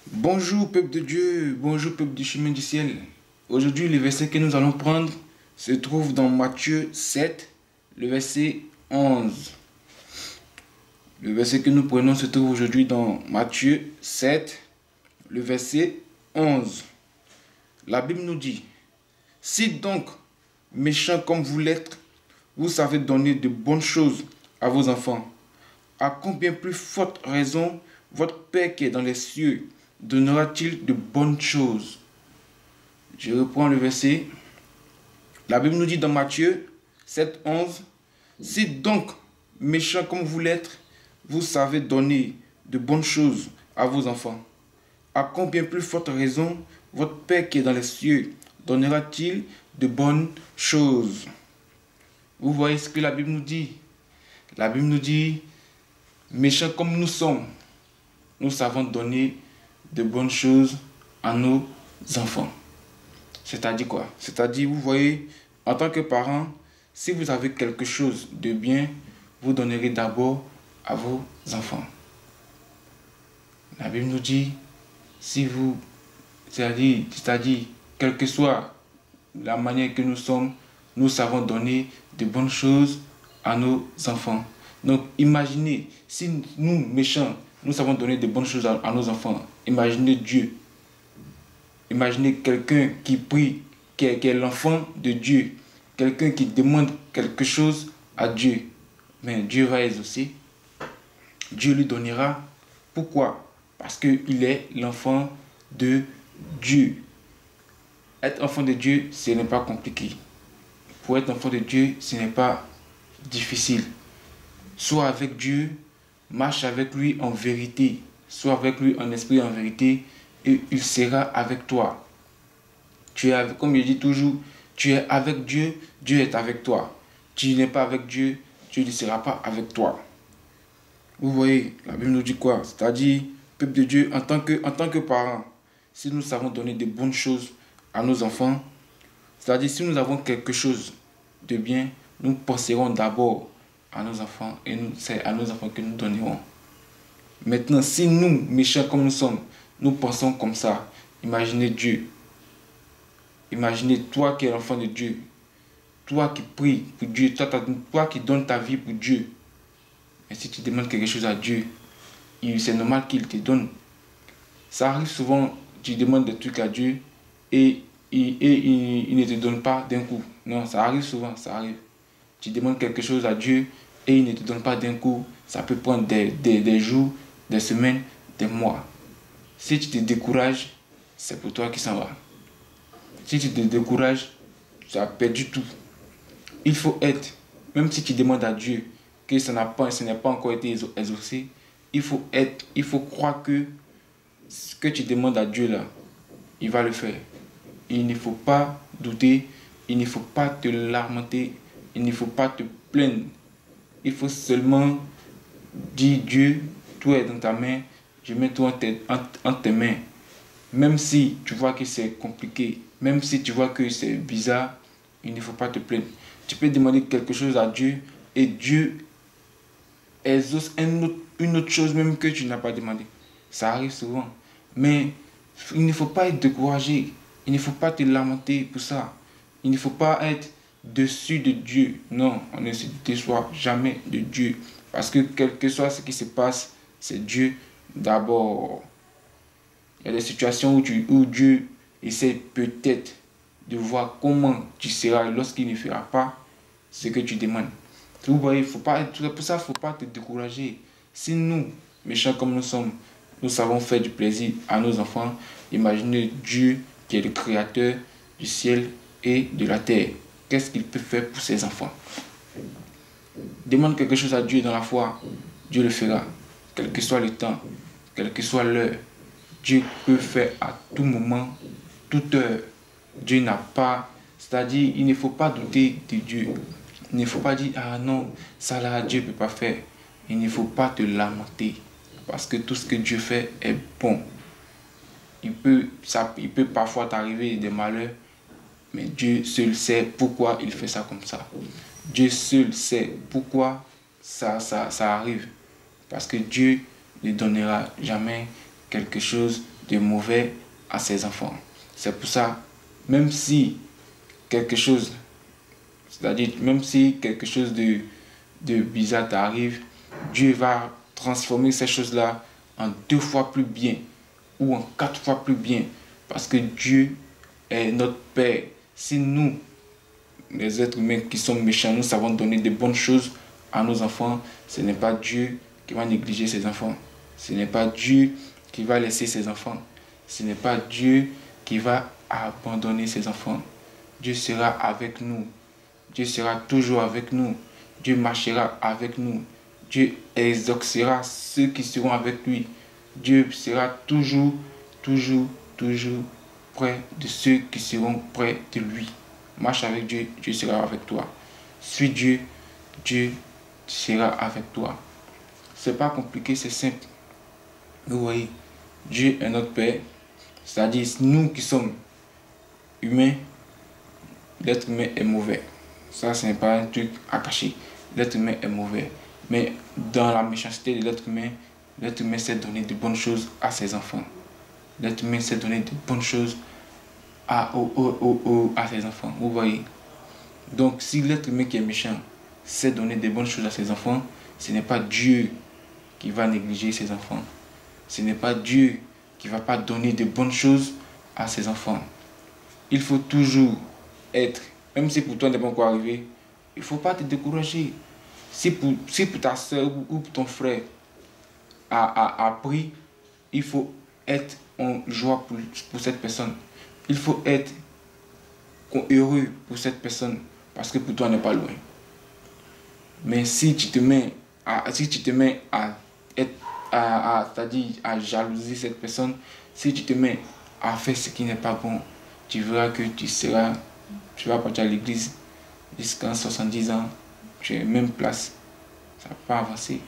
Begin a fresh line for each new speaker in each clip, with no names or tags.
Bonjour peuple de Dieu, bonjour peuple du chemin du ciel. Aujourd'hui, le verset que nous allons prendre se trouve dans Matthieu 7, le verset 11. Le verset que nous prenons se trouve aujourd'hui dans Matthieu 7, le verset 11. La Bible nous dit, « Si donc, méchants comme vous l'êtes, vous savez donner de bonnes choses à vos enfants, à combien plus forte raison votre Père qui est dans les cieux donnera-t-il de bonnes choses ?» Je reprends le verset. La Bible nous dit dans Matthieu 7, 11, « Si donc, méchants comme vous l'êtes, vous savez donner de bonnes choses à vos enfants, à combien plus forte raison votre Père qui est dans les cieux donnera-t-il de bonnes choses ?» Vous voyez ce que la Bible nous dit. La Bible nous dit, méchants comme nous sommes, nous savons donner de bonnes choses à nos enfants. C'est-à-dire quoi? C'est-à-dire, vous voyez, en tant que parent, si vous avez quelque chose de bien, vous donnerez d'abord à vos enfants. La Bible nous dit, si vous, c'est-à-dire, quelle que soit la manière que nous sommes, nous savons donner de bonnes choses à nos enfants. Donc, imaginez, si nous, méchants, nous savons donner de bonnes choses à nos enfants, imaginez Dieu. Imaginez quelqu'un qui prie, qui est l'enfant de Dieu, quelqu'un qui demande quelque chose à Dieu. Mais Dieu va exaucer. Dieu lui donnera. Pourquoi? Parce qu'il est l'enfant de Dieu. Être enfant de Dieu, ce n'est pas compliqué. Pour être enfant de Dieu, ce n'est pas difficile. Sois avec Dieu, marche avec lui en vérité. Sois avec lui en esprit en vérité et il sera avec toi. Comme je dis toujours, tu es avec Dieu, Dieu est avec toi. Tu n'es pas avec Dieu, Dieu ne sera pas avec toi. Vous voyez, la Bible nous dit quoi? C'est-à-dire, peuple de Dieu, en tant que parents, si nous savons donner de bonnes choses à nos enfants, c'est-à-dire si nous avons quelque chose de bien, nous penserons d'abord à nos enfants et c'est à nos enfants que nous donnerons. Maintenant, si nous, méchants comme nous sommes, nous pensons comme ça, imaginez Dieu. Imaginez toi qui es l'enfant de Dieu, toi qui pries pour Dieu, toi qui donnes ta vie pour Dieu. Mais si tu demandes quelque chose à Dieu, c'est normal qu'il te donne. Ça arrive souvent, tu demandes des trucs à Dieu et il ne te donne pas d'un coup. Non, ça arrive souvent, ça arrive. Tu demandes quelque chose à Dieu et il ne te donne pas d'un coup. Ça peut prendre des jours, des semaines, des mois. Si tu te décourages, c'est pour toi qui s'en va. Si tu te décourages, tu as perdu tout. Il faut être, même si tu demandes à Dieu que ce n'a pas encore été exaucé, il faut croire que ce que tu demandes à Dieu là, il va le faire. Il ne faut pas douter, il ne faut pas te lamenter, il ne faut pas te plaindre. Il faut seulement dire, Dieu, tout est dans ta main, je mets tout en tes mains. Même si tu vois que c'est compliqué, même si tu vois que c'est bizarre, il ne faut pas te plaindre. Tu peux demander quelque chose à Dieu et Dieu exauce une autre chose même que tu n'as pas demandé. Ça arrive souvent. Mais il ne faut pas être découragé. Il ne faut pas te lamenter pour ça. Il ne faut pas être dessus de Dieu. Non, on ne se déçoit jamais de Dieu. Parce que quel que soit ce qui se passe, c'est Dieu d'abord. Il y a des situations où Dieu essaie peut-être de voir comment tu seras lorsqu'il ne fera pas ce que tu demandes. Vous voyez, pour ça, il ne faut pas te décourager. Si nous, méchants comme nous sommes, nous savons faire du plaisir à nos enfants, imaginez Dieu qui est le créateur du ciel et de la terre. Qu'est-ce qu'il peut faire pour ses enfants? Demande quelque chose à Dieu dans la foi, Dieu le fera. Quel que soit le temps, quelle que soit l'heure, Dieu peut faire à tout moment, toute heure. Dieu n'a pas, c'est-à-dire il ne faut pas douter de Dieu. Il ne faut pas dire, ah non, ça là, Dieu ne peut pas faire. Il ne faut pas te lamenter. Parce que tout ce que Dieu fait est bon. Il peut parfois t'arriver des malheurs, mais Dieu seul sait pourquoi il fait ça comme ça. Dieu seul sait pourquoi ça arrive. Parce que Dieu ne donnera jamais quelque chose de mauvais à ses enfants. C'est pour ça, même si quelque chose, c'est-à-dire même si quelque chose de bizarre t'arrive, Dieu va transformer ces choses-là en 2 fois plus bien ou en 4 fois plus bien. Parce que Dieu est notre Père. Si nous, les êtres humains qui sommes méchants, nous savons donner de bonnes choses à nos enfants, ce n'est pas Dieu qui va négliger ses enfants. Ce n'est pas Dieu qui va laisser ses enfants. Ce n'est pas Dieu qui va abandonner ses enfants. Dieu sera avec nous. Dieu sera toujours avec nous. Dieu marchera avec nous. Dieu exaucera ceux qui seront avec lui. Dieu sera toujours, toujours, toujours près de ceux qui seront près de lui. Marche avec Dieu, Dieu sera avec toi. Suis Dieu, Dieu sera avec toi. C'est pas compliqué, c'est simple. Vous voyez, Dieu est notre Père. C'est-à-dire, nous qui sommes humains, l'être humain est mauvais. Ça, ce n'est pas un truc à cacher. L'être humain est mauvais. Mais dans la méchanceté de l'être humain sait donner de bonnes choses à ses enfants. L'être humain sait donner de bonnes choses à ses enfants. Vous voyez. Donc, si l'être humain qui est méchant sait donner de bonnes choses à ses enfants, ce n'est pas Dieu qui va négliger ses enfants. Ce n'est pas Dieu qui ne va pas donner de bonnes choses à ses enfants. Il faut toujours être, même si pour toi n'est pas encore arrivé, il ne faut pas te décourager. Si pour ta soeur ou pour ton frère a pris, il faut être en joie pour cette personne. Il faut être heureux pour cette personne parce que pour toi n'est pas loin. Mais si tu te mets c'est-à-dire à jalouser cette personne, si tu te mets à faire ce qui n'est pas bon, tu verras que tu vas partir à l'église jusqu'à 70 ans, tu es même place, ça ne va pas avancer.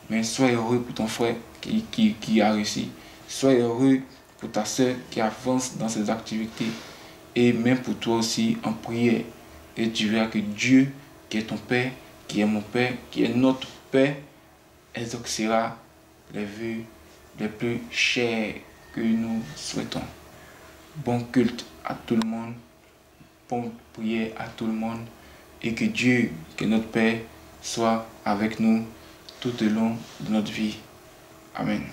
Mais sois heureux pour ton frère qui a réussi. Sois heureux pour ta soeur qui avance dans ses activités. Et même pour toi aussi en prière. Et tu verras que Dieu, qui est ton Père, qui est mon Père, qui est notre Père, exaucera les vœux les plus chers que nous souhaitons. Bon culte à tout le monde. Bonne prière à tout le monde. Et que Dieu, que notre Père, soit avec nous tout au long de notre vie. Amen.